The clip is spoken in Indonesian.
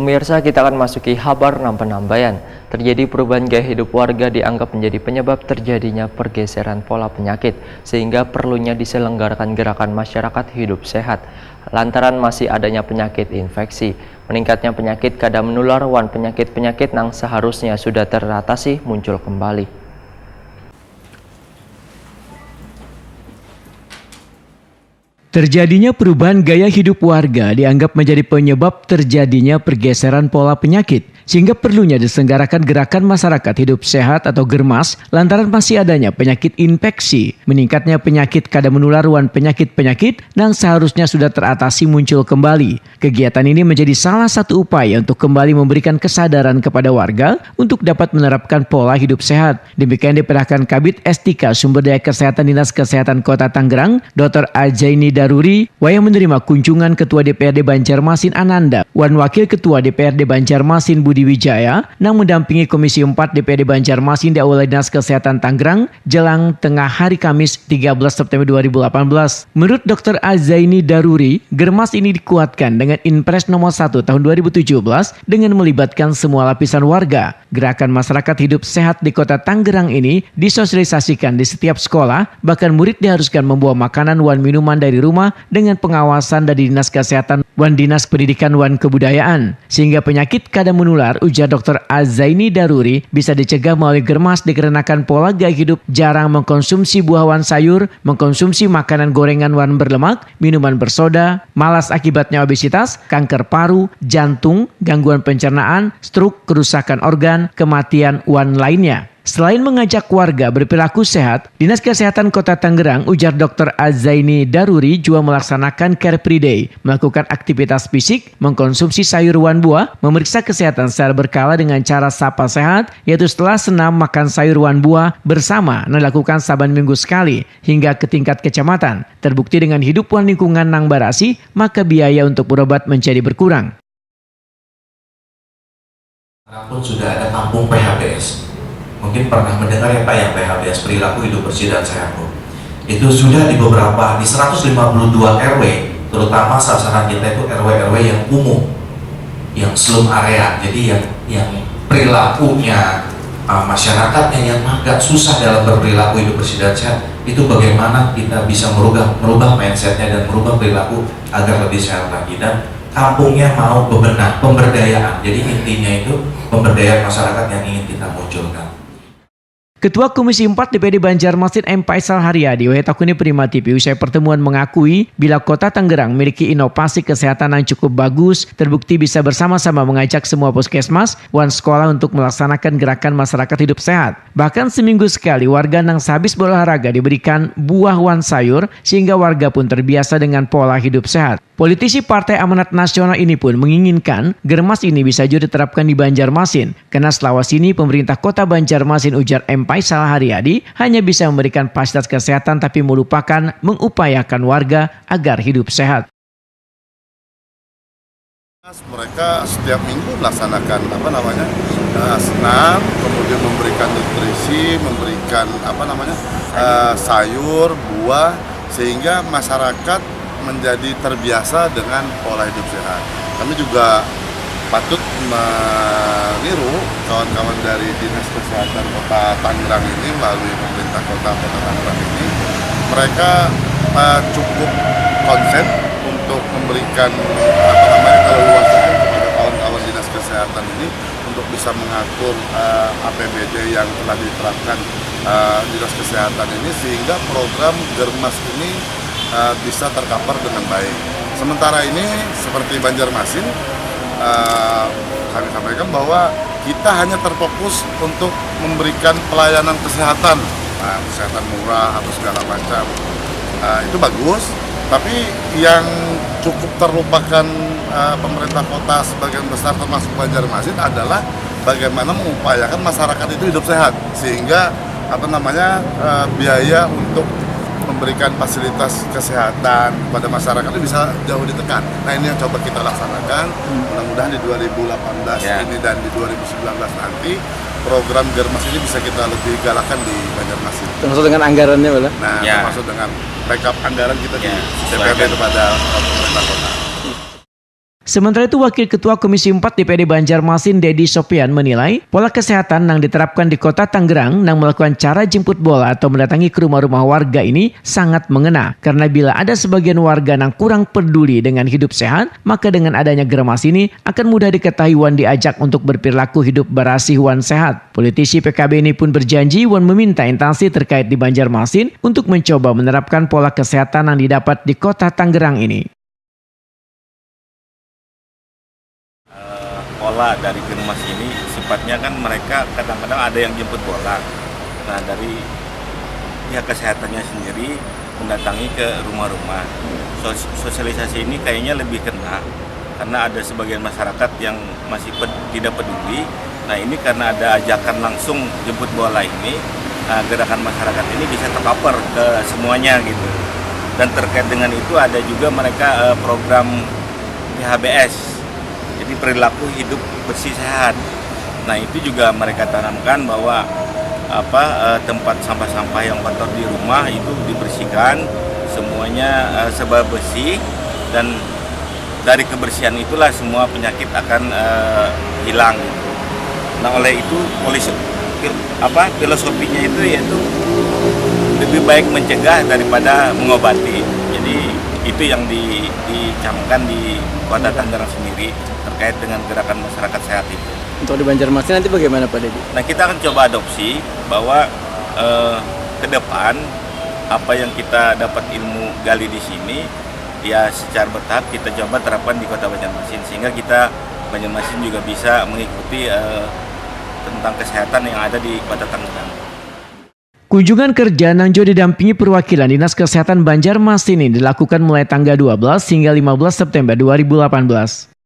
Pemirsa, kita akan masuki kabar penambahan. Terjadi perubahan gaya hidup warga dianggap menjadi penyebab terjadinya pergeseran pola penyakit, sehingga perlunya diselenggarakan gerakan masyarakat hidup sehat. Lantaran masih adanya penyakit infeksi, meningkatnya penyakit kada menular wan penyakit-penyakit yang seharusnya sudah teratasi muncul kembali. Terjadinya perubahan gaya hidup warga dianggap menjadi penyebab terjadinya pergeseran pola penyakit, sehingga perlunya diselenggarakan gerakan masyarakat hidup sehat atau GERMAS lantaran masih adanya penyakit infeksi, meningkatnya penyakit kada menular wan penyakit-penyakit yang seharusnya sudah teratasi muncul kembali. Kegiatan ini menjadi salah satu upaya untuk kembali memberikan kesadaran kepada warga untuk dapat menerapkan pola hidup sehat. Demikian diperahkan Kabid Estika Sumber Daya Kesehatan Dinas Kesehatan Kota Tangerang, Dr. Ajaini Daruri, yang menerima kunjungan Ketua DPRD Banjarmasin Ananda, wan Wakil Ketua DPRD Banjarmasin Budi Wijaya, yang mendampingi Komisi 4 DPRD Banjarmasin di Aula Dinas Kesehatan Tangerang, jelang tengah hari Kamis 13 September 2018. Menurut Dr. Ajaini Daruri, GERMAS ini dikuatkan dengan Inpres nomor 1 tahun 2017 dengan melibatkan semua lapisan warga. Gerakan masyarakat hidup sehat di Kota Tangerang ini disosialisasikan di setiap sekolah, bahkan murid diharuskan membawa makanan wan minuman dari rumah dengan pengawasan dari Dinas Kesehatan wan Dinas Pendidikan wan Kebudayaan, sehingga penyakit kada menular, ujar Dr. Azaini Daruri, bisa dicegah melalui GERMAS dikarenakan pola gaya hidup jarang mengkonsumsi buah wan sayur, mengkonsumsi makanan gorengan wan berlemak, minuman bersoda, malas akibatnya obesitas, kanker paru, jantung, gangguan pencernaan, stroke, kerusakan organ, kematian wan lainnya. Selain mengajak warga berperilaku sehat, Dinas Kesehatan Kota Tangerang, ujar Dr. Azaini Daruri, juga melaksanakan Care Free Day, melakukan aktivitas fisik, mengkonsumsi sayur wan buah, memeriksa kesehatan secara berkala dengan cara sapa sehat, yaitu setelah senam makan sayur wan buah bersama, dilakukan saban minggu sekali, hingga ke tingkat kecamatan. Terbukti dengan hidup wan lingkungan nang barasi, maka biaya untuk berobat menjadi berkurang. Pun sudah ada kampung PHBS. Mungkin pernah mendengar ya Pak yang PHBS, perilaku hidup bersih dan sehat. Itu sudah di 152 RW, terutama sasaran kita itu RW-RW yang umum, yang slum area. Jadi yang perilakunya masyarakatnya yang agak susah dalam berperilaku hidup bersih dan sehat, itu bagaimana kita bisa merubah mindsetnya dan merubah perilaku agar lebih sehat lagi, dan kampungnya mau bebenah, pemberdayaan. Jadi intinya itu pemberdayaan masyarakat yang ingin kita munculkan. Ketua Komisi 4 DPRD Banjarmasin M. Faisal Haryadi, Takuni Prima TV, usai pertemuan mengakui bila Kota Tangerang memiliki inovasi kesehatan yang cukup bagus, terbukti bisa bersama-sama mengajak semua puskesmas, wan sekolah untuk melaksanakan gerakan masyarakat hidup sehat. Bahkan seminggu sekali warga nang sehabis berolahraga diberikan buah wan sayur, sehingga warga pun terbiasa dengan pola hidup sehat. Politisi Partai Amanat Nasional ini pun menginginkan GERMAS ini bisa juga diterapkan di Banjarmasin, karena selawas ini pemerintah Kota Banjarmasin, ujar M. Faisal Haryadi, hanya bisa memberikan fasilitas kesehatan tapi melupakan mengupayakan warga agar hidup sehat. Mereka setiap minggu melaksanakan senam, kemudian memberikan nutrisi, memberikan sayur, buah, sehingga masyarakat menjadi terbiasa dengan pola hidup sehat. Kami juga patut meniru kawan-kawan dari Dinas Kesehatan Kota Tangerang ini melalui pemerintah Kota Tangerang ini. Mereka cukup konsen untuk memberikan keleluasaan kepada kawan-kawan Dinas Kesehatan ini untuk bisa mengatur APBD yang telah diterapkan Dinas Kesehatan ini, sehingga program GERMAS ini bisa tercover dengan baik. Sementara ini seperti Banjarmasin, kami sampaikan bahwa kita hanya terfokus untuk memberikan pelayanan kesehatan, kesehatan murah atau segala macam. Itu bagus, tapi yang cukup terlupakan pemerintah kota sebagian besar termasuk Banjarmasin adalah bagaimana mengupayakan masyarakat itu hidup sehat, sehingga biaya untuk memberikan fasilitas kesehatan kepada masyarakat itu bisa jauh ditekan. Nah, ini yang coba kita laksanakan. Mudah-mudahan di 2018 ini dan di 2019 nanti program GERMAS ini bisa kita lebih galakkan di Banjarmasin. Termasuk dengan anggarannya, Bala? Nah, termasuk dengan backup anggaran kita di DPRD kepada pemerintah kota. Sementara itu, Wakil Ketua Komisi 4 DPD Banjarmasin Dedi Sopian menilai pola kesehatan yang diterapkan di Kota Tangerang yang melakukan cara jemput bola atau mendatangi ke rumah-rumah warga ini sangat mengena. Karena bila ada sebagian warga yang kurang peduli dengan hidup sehat, maka dengan adanya germas ini akan mudah diketahui Wan diajak untuk berperilaku hidup berasih Wan sehat. Politisi PKB ini pun berjanji Wan meminta instansi terkait di Banjarmasin untuk mencoba menerapkan pola kesehatan yang didapat di Kota Tangerang ini. Pola dari germas ini sifatnya kan mereka kadang-kadang ada yang jemput bola. Nah, dari pihak kesehatannya sendiri mendatangi ke rumah-rumah. Sosialisasi ini kayaknya lebih kena karena ada sebagian masyarakat yang masih tidak peduli. Nah, ini karena ada ajakan langsung jemput bola ini, nah, gerakan masyarakat ini bisa tercover ke semuanya gitu. Dan terkait dengan itu ada juga mereka program PHBS. Jadi perilaku hidup bersih sehat. Nah, itu juga mereka tanamkan bahwa tempat sampah-sampah yang kotor di rumah itu dibersihkan, semuanya serba bersih, dan dari kebersihan itulah semua penyakit akan hilang. Nah, oleh itu filosofinya itu yaitu lebih baik mencegah daripada mengobati. Jadi itu yang dicamkan di Kota Tangerang sendiri terkait dengan gerakan masyarakat sehat itu. Untuk di Banjarmasin nanti bagaimana Pak Dedi? Nah, kita akan coba adopsi bahwa ke depan apa yang kita dapat ilmu gali di sini ya secara bertahap kita coba terapkan di Kota Banjarmasin sehingga Banjarmasin juga bisa mengikuti tentang kesehatan yang ada di Kota Tangerang. Kunjungan kerja Nangjo didampingi perwakilan Dinas Kesehatan Banjarmasin ini dilakukan mulai tanggal 12 hingga 15 September 2018.